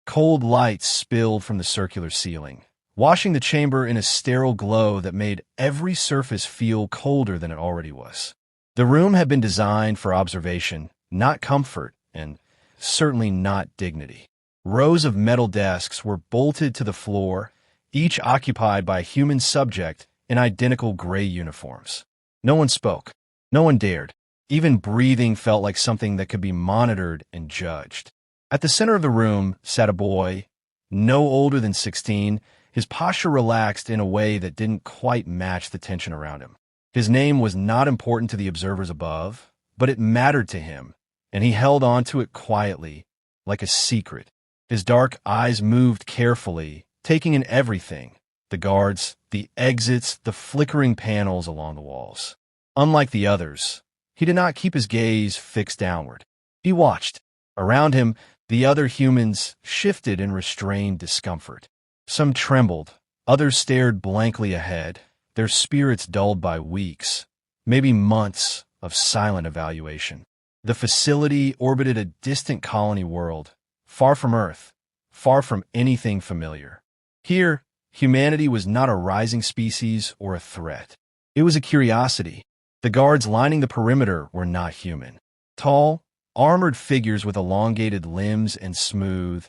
Cold lights spilled from the circular ceiling, washing the chamber in a sterile glow that made every surface feel colder than it already was. The room had been designed for observation, not comfort, and certainly not dignity. Rows of metal desks were bolted to the floor, each occupied by a human subject in identical gray uniforms. No one spoke. No one dared. Even breathing felt like something that could be monitored and judged. At the center of the room sat a boy, no older than 16, his posture relaxed in a way that didn't quite match the tension around him. His name was not important to the observers above, but it mattered to him, and he held on to it quietly, like a secret. His dark eyes moved carefully, taking in everything: the guards, the exits, the flickering panels along the walls. Unlike the others, he did not keep his gaze fixed downward. He watched. Around him, the other humans shifted in restrained discomfort. Some trembled, others stared blankly ahead, their spirits dulled by weeks, maybe months, of silent evaluation. The facility orbited a distant colony world, far from Earth, far from anything familiar. Here, humanity was not a rising species or a threat. It was a curiosity. The guards lining the perimeter were not human. Tall, armored figures with elongated limbs and smooth,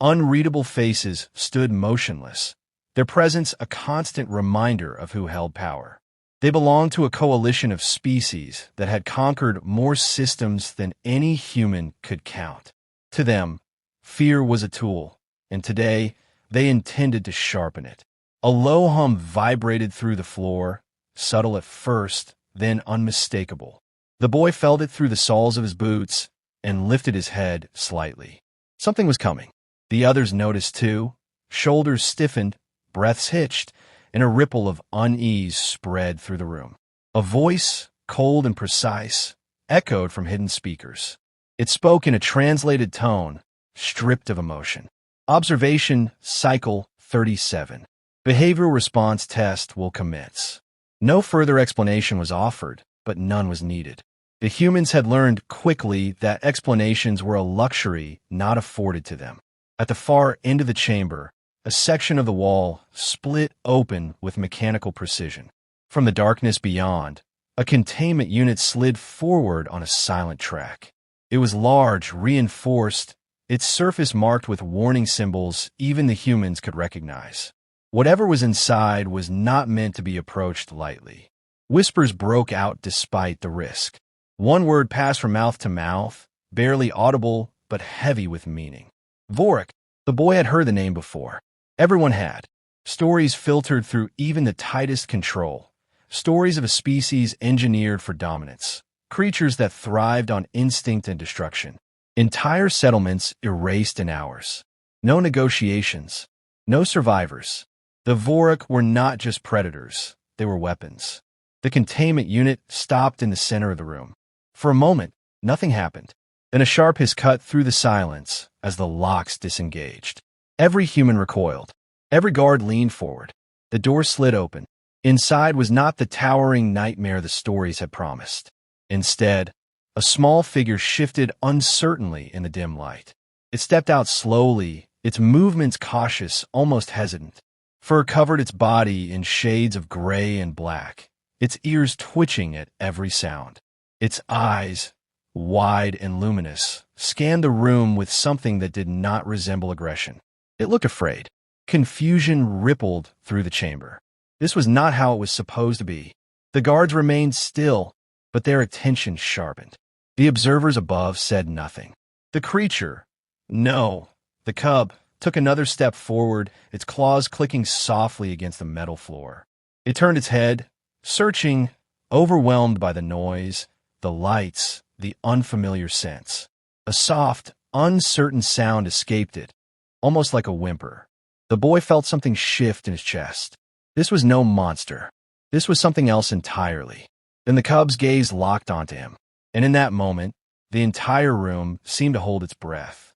unreadable faces stood motionless, their presence a constant reminder of who held power. They belonged to a coalition of species that had conquered more systems than any human could count. To them, fear was a tool, and today they intended to sharpen it. A low hum vibrated through the floor, subtle at first, then unmistakable. The boy felt it through the soles of his boots and lifted his head slightly. Something was coming. The others noticed too. Shoulders stiffened, breaths hitched, and a ripple of unease spread through the room. A voice, cold and precise, echoed from hidden speakers. It spoke in a translated tone, stripped of emotion. Observation Cycle 37. Behavioral response test will commence. No further explanation was offered, but none was needed. The humans had learned quickly that explanations were a luxury not afforded to them. At the far end of the chamber, a section of the wall split open with mechanical precision. From the darkness beyond, a containment unit slid forward on a silent track. It was large, reinforced, its surface marked with warning symbols even the humans could recognize. Whatever was inside was not meant to be approached lightly. Whispers broke out despite the risk. One word passed from mouth to mouth, barely audible but heavy with meaning. Vorak. The boy had heard the name before. Everyone had. Stories filtered through even the tightest control. Stories of a species engineered for dominance. Creatures that thrived on instinct and destruction. Entire settlements erased in hours. No negotiations. No survivors. The Vorak were not just predators. They were weapons. The containment unit stopped in the center of the room. For a moment, nothing happened. Then a sharp hiss cut through the silence as the locks disengaged. Every human recoiled. Every guard leaned forward. The door slid open. Inside was not the towering nightmare the stories had promised. Instead, a small figure shifted uncertainly in the dim light. It stepped out slowly, its movements cautious, almost hesitant. Fur covered its body in shades of gray and black, its ears twitching at every sound. Its eyes, wide and luminous, scanned the room with something that did not resemble aggression. It looked afraid. Confusion rippled through the chamber. This was not how it was supposed to be. The guards remained still, but their attention sharpened. The observers above said nothing. The creature, no, the cub, took another step forward, its claws clicking softly against the metal floor. It turned its head, searching, overwhelmed by the noise, the lights, the unfamiliar scents. A soft, uncertain sound escaped it, almost like a whimper. The boy felt something shift in his chest. This was no monster. This was something else entirely. Then the cub's gaze locked onto him, and in that moment, the entire room seemed to hold its breath.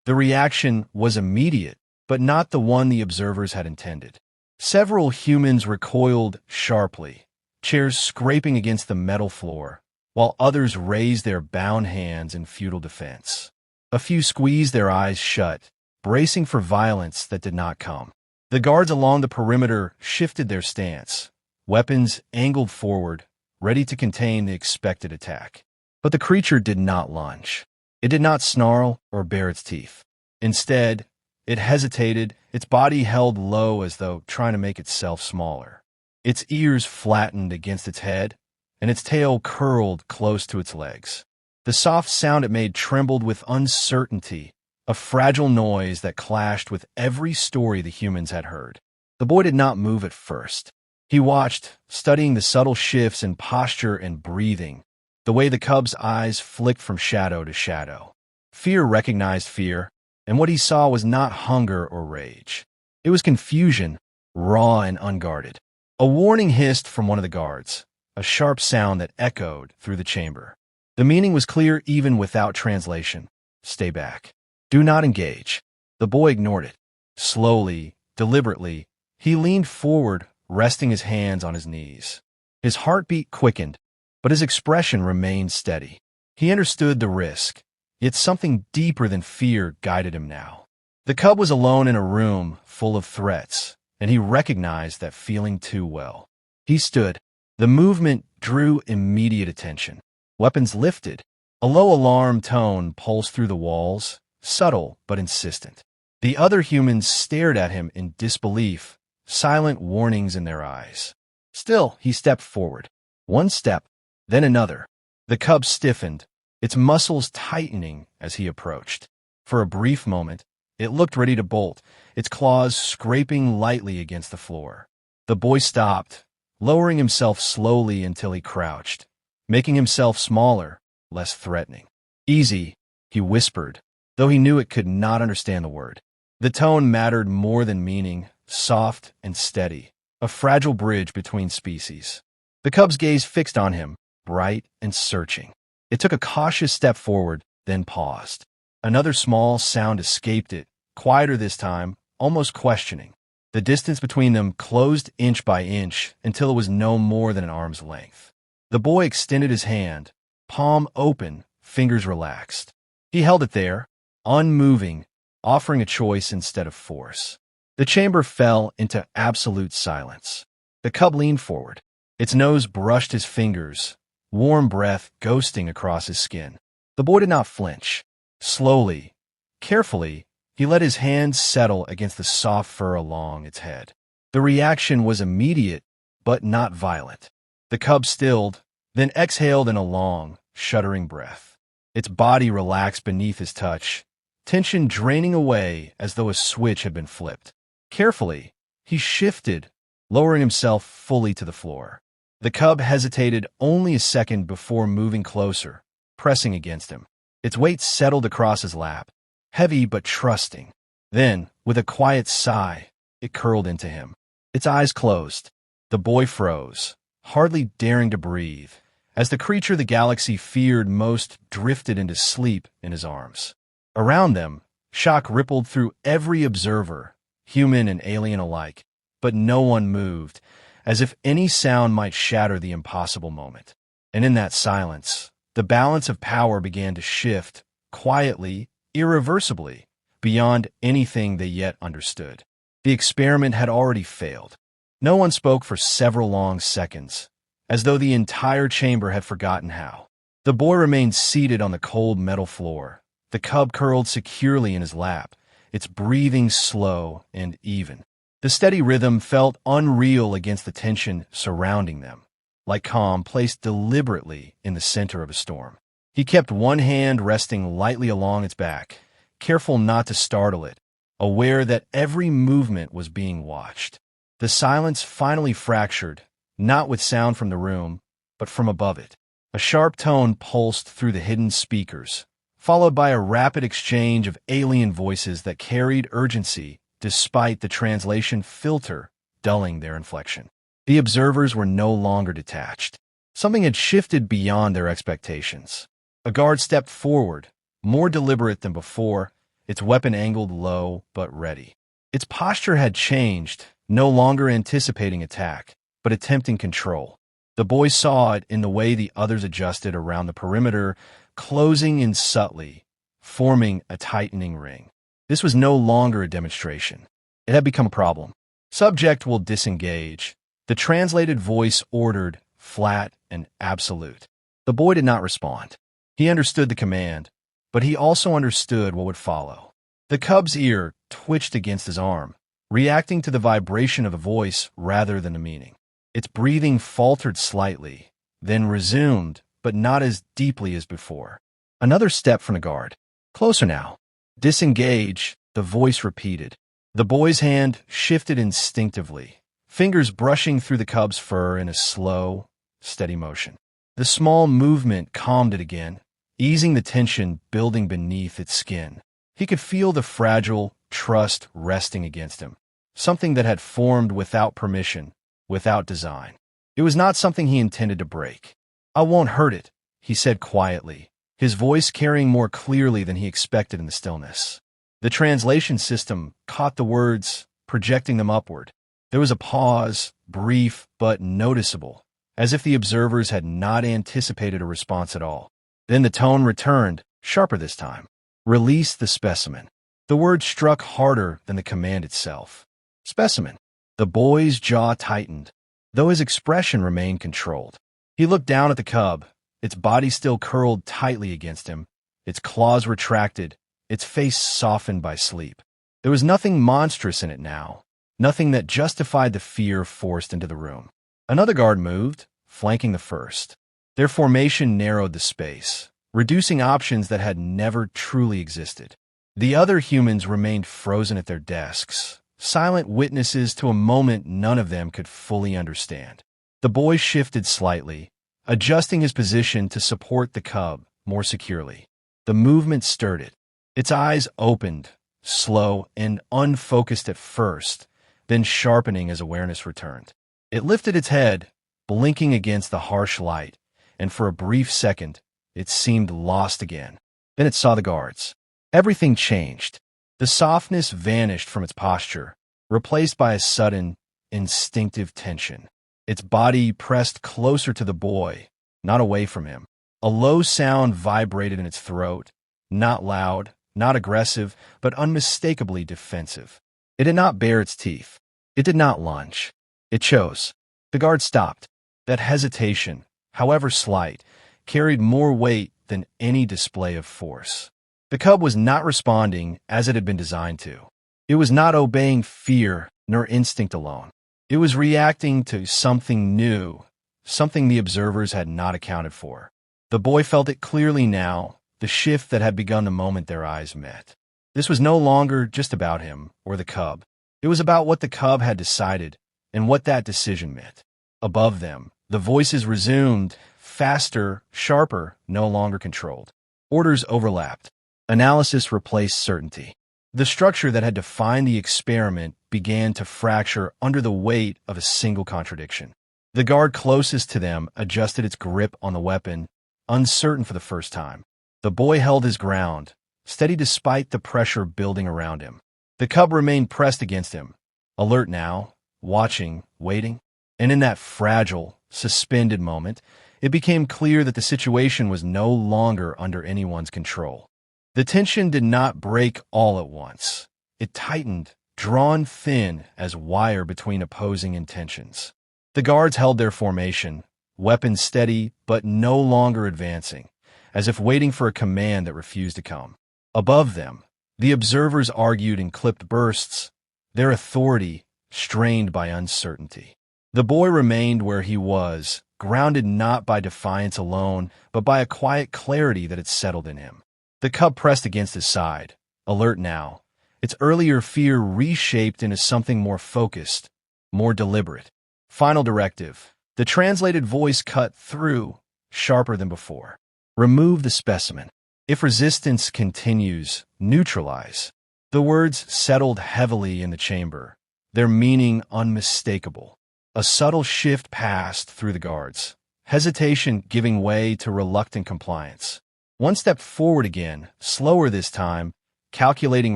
The reaction was immediate, but not the one the observers had intended. Several humans recoiled sharply, chairs scraping against the metal floor, while others raised their bound hands in futile defense. A few squeezed their eyes shut, bracing for violence that did not come. The guards along the perimeter shifted their stance, weapons angled forward, ready to contain the expected attack. But the creature did not lunge. It did not snarl or bare its teeth. Instead, it hesitated, its body held low as though trying to make itself smaller. Its ears flattened against its head, and its tail curled close to its legs. The soft sound it made trembled with uncertainty, a fragile noise that clashed with every story the humans had heard. The boy did not move at first. He watched, studying the subtle shifts in posture and breathing, the way the cub's eyes flicked from shadow to shadow. Fear recognized fear, and what he saw was not hunger or rage. It was confusion, raw and unguarded. A warning hissed from one of the guards, a sharp sound that echoed through the chamber. The meaning was clear even without translation. Stay back. Do not engage. The boy ignored it. Slowly, deliberately, he leaned forward, resting his hands on his knees. His heartbeat quickened, but his expression remained steady. He understood the risk, yet something deeper than fear guided him now. The cub was alone in a room full of threats, and he recognized that feeling too well. He stood. The movement drew immediate attention. Weapons lifted. A low alarm tone pulsed through the walls, subtle but insistent. The other humans stared at him in disbelief, silent warnings in their eyes. Still, he stepped forward. One step, then another. The cub stiffened, its muscles tightening as he approached. For a brief moment, it looked ready to bolt, its claws scraping lightly against the floor. The boy stopped, lowering himself slowly until he crouched, making himself smaller, less threatening. Easy, he whispered, though he knew it could not understand the word. The tone mattered more than meaning, soft and steady, a fragile bridge between species. The cub's gaze fixed on him, bright and searching. It took a cautious step forward, then paused. Another small sound escaped it, quieter this time, almost questioning. The distance between them closed inch by inch until it was no more than an arm's length. The boy extended his hand, palm open, fingers relaxed. He held it there, unmoving, offering a choice instead of force. The chamber fell into absolute silence. The cub leaned forward. Its nose brushed his fingers, warm breath ghosting across his skin. The boy did not flinch. Slowly, carefully, he let his hands settle against the soft fur along its head. The reaction was immediate, but not violent. The cub stilled, then exhaled in a long, shuddering breath. Its body relaxed beneath his touch, tension draining away as though a switch had been flipped. Carefully, he shifted, lowering himself fully to the floor. The cub hesitated only a second before moving closer, pressing against him. Its weight settled across his lap, heavy but trusting. Then, with a quiet sigh, it curled into him. Its eyes closed. The boy froze, hardly daring to breathe, as the creature the galaxy feared most drifted into sleep in his arms. Around them, shock rippled through every observer, human and alien alike, but no one moved, as if any sound might shatter the impossible moment. And in that silence, the balance of power began to shift, quietly, irreversibly, beyond anything they yet understood. The experiment had already failed. No one spoke for several long seconds, as though the entire chamber had forgotten how. The boy remained seated on the cold metal floor, the cub curled securely in his lap, its breathing slow and even. The steady rhythm felt unreal against the tension surrounding them, like calm placed deliberately in the center of a storm. He kept one hand resting lightly along its back, careful not to startle it, aware that every movement was being watched. The silence finally fractured, not with sound from the room, but from above it. A sharp tone pulsed through the hidden speakers, followed by a rapid exchange of alien voices that carried urgency despite the translation filter dulling their inflection. The observers were no longer detached. Something had shifted beyond their expectations. A guard stepped forward, more deliberate than before, its weapon angled low but ready. Its posture had changed, no longer anticipating attack, but attempting control. The boy saw it in the way the others adjusted around the perimeter, closing in subtly, forming a tightening ring. This was no longer a demonstration. It had become a problem. Subject will disengage. The translated voice ordered, flat and absolute. The boy did not respond. He understood the command, but he also understood what would follow. The cub's ear twitched against his arm, reacting to the vibration of the voice rather than the meaning. Its breathing faltered slightly, then resumed, but not as deeply as before. Another step from the guard. Closer now. Disengage, the voice repeated. The boy's hand shifted instinctively, fingers brushing through the cub's fur in a slow, steady motion. The small movement calmed it again, easing the tension building beneath its skin. He could feel the fragile trust resting against him, something that had formed without permission, without design. It was not something he intended to break. "I won't hurt it," he said quietly, his voice carrying more clearly than he expected in the stillness. The translation system caught the words, projecting them upward. There was a pause, brief but noticeable, as if the observers had not anticipated a response at all. Then the tone returned, sharper this time. "Release the specimen." The word struck harder than the command itself. Specimen. The boy's jaw tightened, though his expression remained controlled. He looked down at the cub, its body still curled tightly against him, its claws retracted, its face softened by sleep. There was nothing monstrous in it now, nothing that justified the fear forced into the room. Another guard moved, flanking the first. Their formation narrowed the space, reducing options that had never truly existed. The other humans remained frozen at their desks, silent witnesses to a moment none of them could fully understand. The boy shifted slightly, adjusting his position to support the cub more securely. The movement stirred it. Its eyes opened, slow and unfocused at first, then sharpening as awareness returned. It lifted its head, blinking against the harsh light, and for a brief second, it seemed lost again. Then it saw the guards. Everything changed. The softness vanished from its posture, replaced by a sudden, instinctive tension. Its body pressed closer to the boy, not away from him. A low sound vibrated in its throat, not loud, not aggressive, but unmistakably defensive. It did not bare its teeth. It did not lunge. It chose. The guard stopped. That hesitation, however slight, carried more weight than any display of force. The cub was not responding as it had been designed to. It was not obeying fear nor instinct alone. It was reacting to something new, something the observers had not accounted for. The boy felt it clearly now, the shift that had begun the moment their eyes met. This was no longer just about him or the cub. It was about what the cub had decided and what that decision meant. Above them, the voices resumed, faster, sharper, no longer controlled. Orders overlapped. Analysis replaced certainty. The structure that had defined the experiment began to fracture under the weight of a single contradiction. The guard closest to them adjusted its grip on the weapon, uncertain for the first time. The boy held his ground, steady despite the pressure building around him. The cub remained pressed against him, alert now, watching, waiting. And in that fragile, suspended moment, it became clear that the situation was no longer under anyone's control. The tension did not break all at once. It tightened, drawn thin as wire between opposing intentions. The guards held their formation, weapons steady but no longer advancing, as if waiting for a command that refused to come. Above them, the observers argued in clipped bursts, their authority strained by uncertainty. The boy remained where he was, grounded not by defiance alone, but by a quiet clarity that had settled in him. The cub pressed against his side, alert now, its earlier fear reshaped into something more focused, more deliberate. Final directive. The translated voice cut through, sharper than before. Remove the specimen. If resistance continues, neutralize. The words settled heavily in the chamber, their meaning unmistakable. A subtle shift passed through the guards, hesitation giving way to reluctant compliance. One step forward again, slower this time, calculating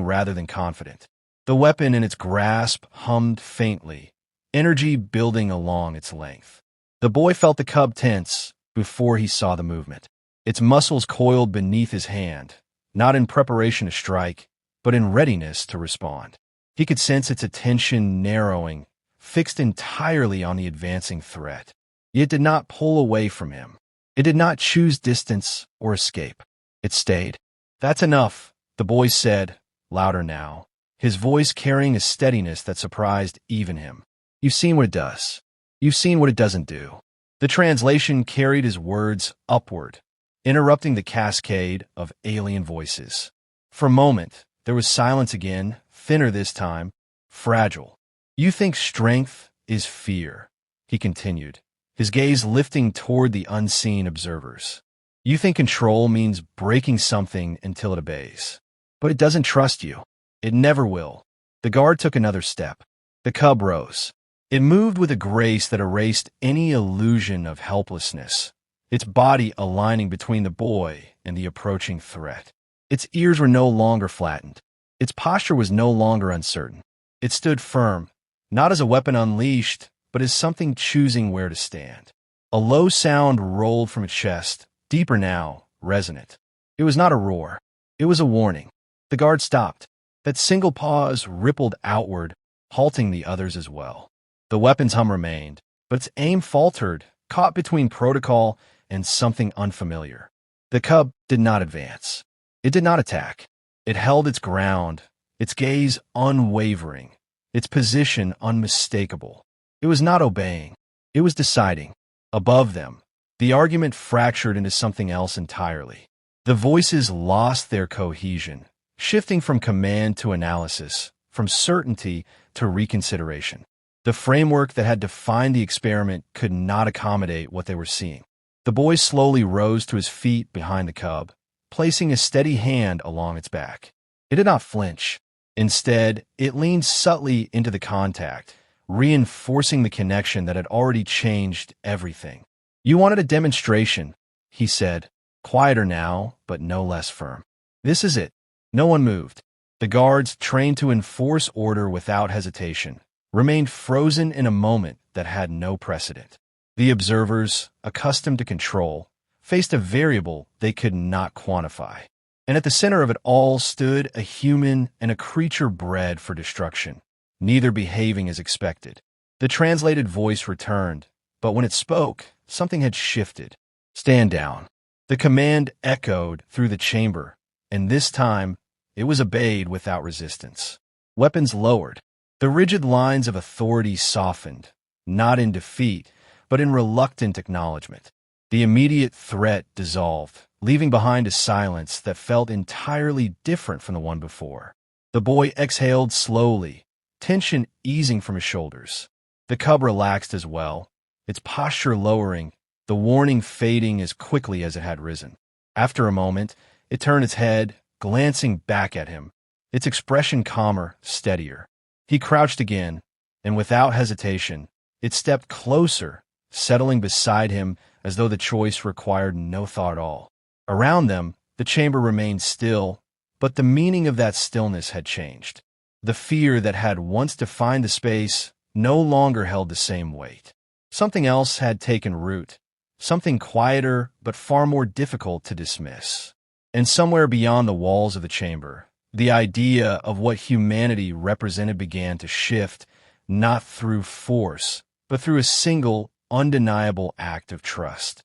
rather than confident. The weapon in its grasp hummed faintly, energy building along its length. The boy felt the cub tense before he saw the movement. Its muscles coiled beneath his hand, not in preparation to strike, but in readiness to respond. He could sense its attention narrowing, fixed entirely on the advancing threat. It did not pull away from him. It did not choose distance or escape. It stayed. "That's enough," the boy said, louder now, his voice carrying a steadiness that surprised even him. "You've seen what it does. You've seen what it doesn't do." The translation carried his words upward, interrupting the cascade of alien voices. For a moment, there was silence again, thinner this time, fragile. "You think strength is fear," he continued, his gaze lifting toward the unseen observers. "You think control means breaking something until it obeys. But it doesn't trust you. It never will." The guard took another step. The cub rose. It moved with a grace that erased any illusion of helplessness, its body aligning between the boy and the approaching threat. Its ears were no longer flattened. Its posture was no longer uncertain. It stood firm, not as a weapon unleashed, but as something choosing where to stand. A low sound rolled from its chest, deeper now, resonant. It was not a roar. It was a warning. The guard stopped. That single pause rippled outward, halting the others as well. The weapon's hum remained, but its aim faltered, caught between protocol and something unfamiliar. The cub did not advance. It did not attack. It held its ground, its gaze unwavering, its position unmistakable. It was not obeying. It was deciding. Above them, the argument fractured into something else entirely. The voices lost their cohesion, shifting from command to analysis, from certainty to reconsideration. The framework that had defined the experiment could not accommodate what they were seeing. The boy slowly rose to his feet behind the cub, placing a steady hand along its back. It did not flinch. Instead, it leaned subtly into the contact, reinforcing the connection that had already changed everything. "You wanted a demonstration," he said, quieter now, but no less firm. "This is it." No one moved. The guards, trained to enforce order without hesitation, remained frozen in a moment that had no precedent. The observers, accustomed to control, faced a variable they could not quantify. And at the center of it all stood a human and a creature bred for destruction, neither behaving as expected. The translated voice returned, but when it spoke, something had shifted. "Stand down." The command echoed through the chamber, and this time it was obeyed without resistance. Weapons lowered. The rigid lines of authority softened, not in defeat, but in reluctant acknowledgement. The immediate threat dissolved, leaving behind a silence that felt entirely different from the one before. The boy exhaled slowly, tension easing from his shoulders. The cub relaxed as well, its posture lowering, the warning fading as quickly as it had risen. After a moment, it turned its head, glancing back at him, its expression calmer, steadier. He crouched again, and without hesitation, it stepped closer, settling beside him as though the choice required no thought at all. Around them, the chamber remained still, but the meaning of that stillness had changed. The fear that had once defined the space no longer held the same weight. Something else had taken root, something quieter but far more difficult to dismiss. And somewhere beyond the walls of the chamber, the idea of what humanity represented began to shift, not through force, but through a single, undeniable act of trust.